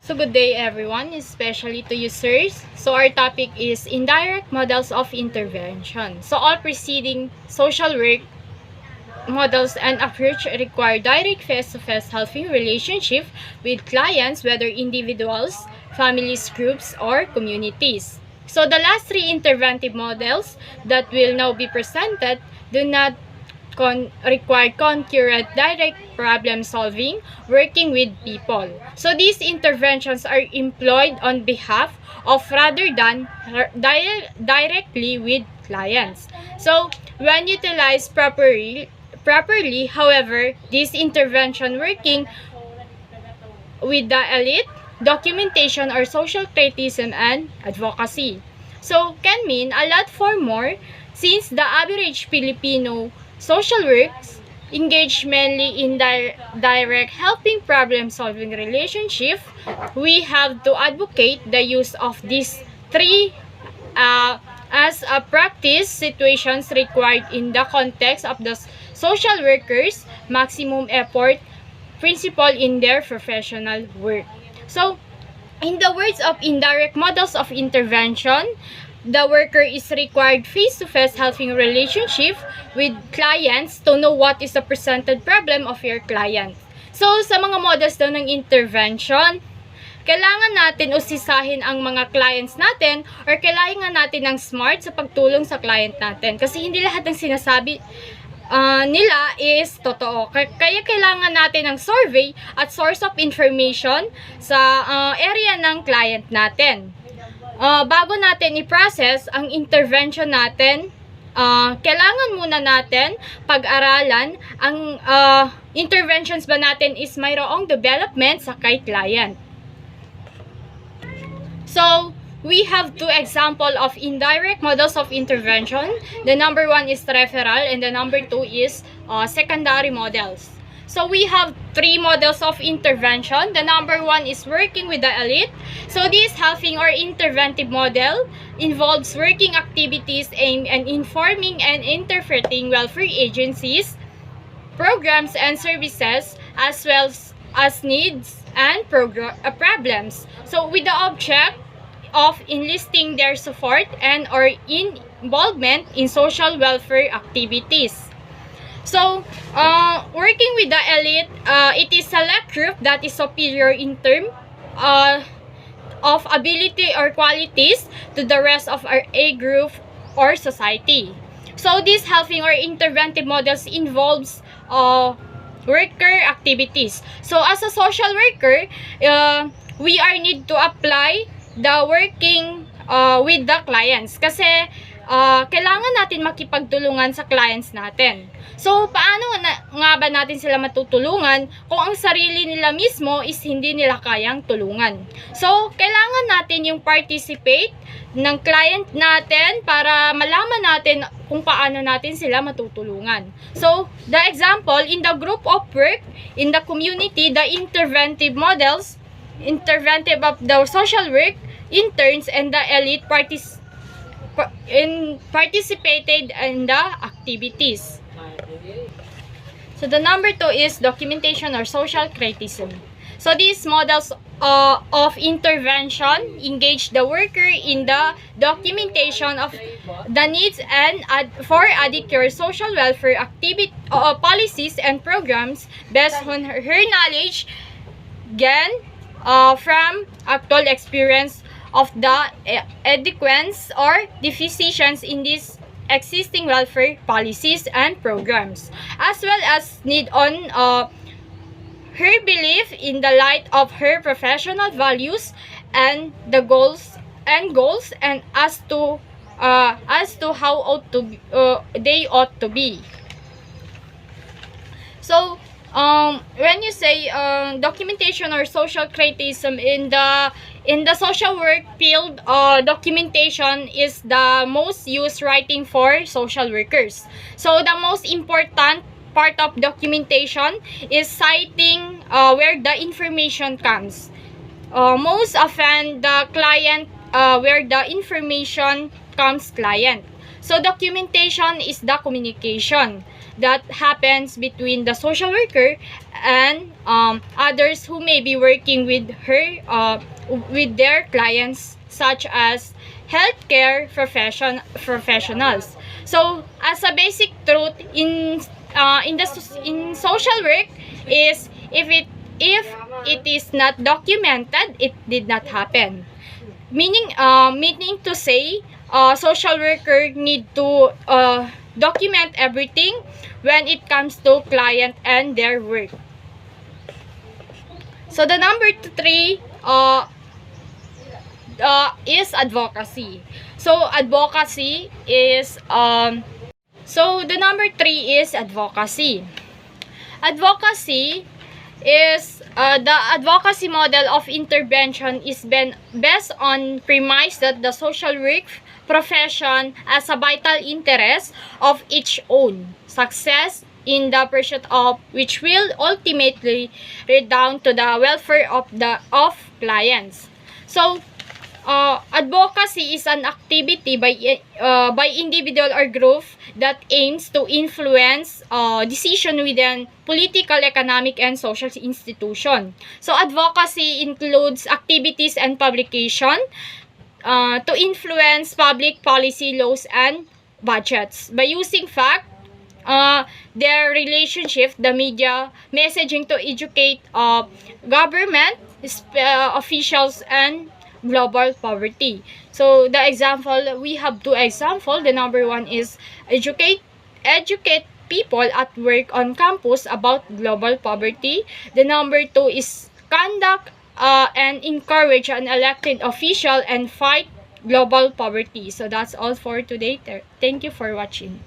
So good day everyone, especially to users. So our topic is indirect models of intervention. So all preceding social work models and approach require direct face-to-face helping relationship with clients, whether individuals, families, groups, or communities. So the last three interventive models that will now be presented do not require concurrent direct problem solving, working with people. So these interventions are employed on behalf of rather than directly with clients. So when utilized properly, however, this intervention working with the elite, documentation or social criticism and advocacy. So can mean a lot for more since the average Filipino social works engage mainly in direct helping problem solving relationship. We have to advocate the use of these three as a practice situations required in the context of the social workers maximum effort principle in their professional work. So, in the words of indirect models of intervention, the worker is required face-to-face helping relationship with clients to know what is the presented problem of your client. So, sa mga models daw ng intervention, kailangan natin usisahin ang mga clients natin or kailangan natin ng smart sa pagtulong sa client natin. Kasi hindi lahat ng sinasabi nila is totoo. Kaya kailangan natin ng survey at source of information sa area ng client natin. Bago natin i-process ang intervention natin, kailangan muna natin pag-aralan ang interventions ba natin is mayroong development sa kay client. So, we have two examples of indirect models of intervention. The number one is referral and the number two is secondary models. So we have three models of intervention. The number one is working with the elite. So this helping or interventive model involves working activities aimed at informing and interpreting welfare agencies, programs and services as well as needs and problems. So with the object of enlisting their support and or involvement in social welfare activities. So, working with the elite, it is a select group that is superior in terms of ability or qualities to the rest of our A group or society. So, this helping or interventive models involves worker activities. So, as a social worker, we are need to apply the working with the clients kasi kailangan natin makipagtulungan sa clients natin. So, paano nga ba natin sila matutulungan kung ang sarili nila mismo is hindi nila kayang tulungan? So, kailangan natin yung participate ng client natin para malaman natin kung paano natin sila matutulungan. So, the example, in the group of work, in the community, the interventive models, interventive of the social work, interns and the elite participated in the activities. So the number two is documentation or social criticism. So these models of intervention engage the worker in the documentation of the needs and for adequate social welfare activity policies and programs based on her knowledge gained from actual experience of the adequacies or deficiencies in these existing welfare policies and programs, as well as need on her belief in the light of her professional values and the goals and as to how they ought to be. So when you say documentation or social criticism in the social work field, documentation is the most used writing for social workers. So the most important part of documentation is citing where the information comes. Most often the client where the information comes client. So documentation is the communication. that happens between the social worker and others who may be working with her, with their clients, such as healthcare professionals. So, as a basic truth in social work is, if it is not documented, it did not happen. Meaning to say, social worker need to document everything when it comes to client and their work. So the number three is advocacy. So advocacy is so the number three is advocacy. Advocacy is the advocacy model of intervention is based on premise that the social work profession has a vital interest of its own success in the pursuit of which will ultimately redound to the welfare of clients. So advocacy is an activity by individual or group that aims to influence decision within political, economic, and social institution. So advocacy includes activities and publication to influence public policy, laws, and budgets by using fact, their relationship, the media, messaging to educate government officials and global poverty. So the example, we have two examples. The number one is educate people at work on campus about global poverty. The number two is conduct and encourage an elected official and fight global poverty. So that's all for today. Thank you for watching.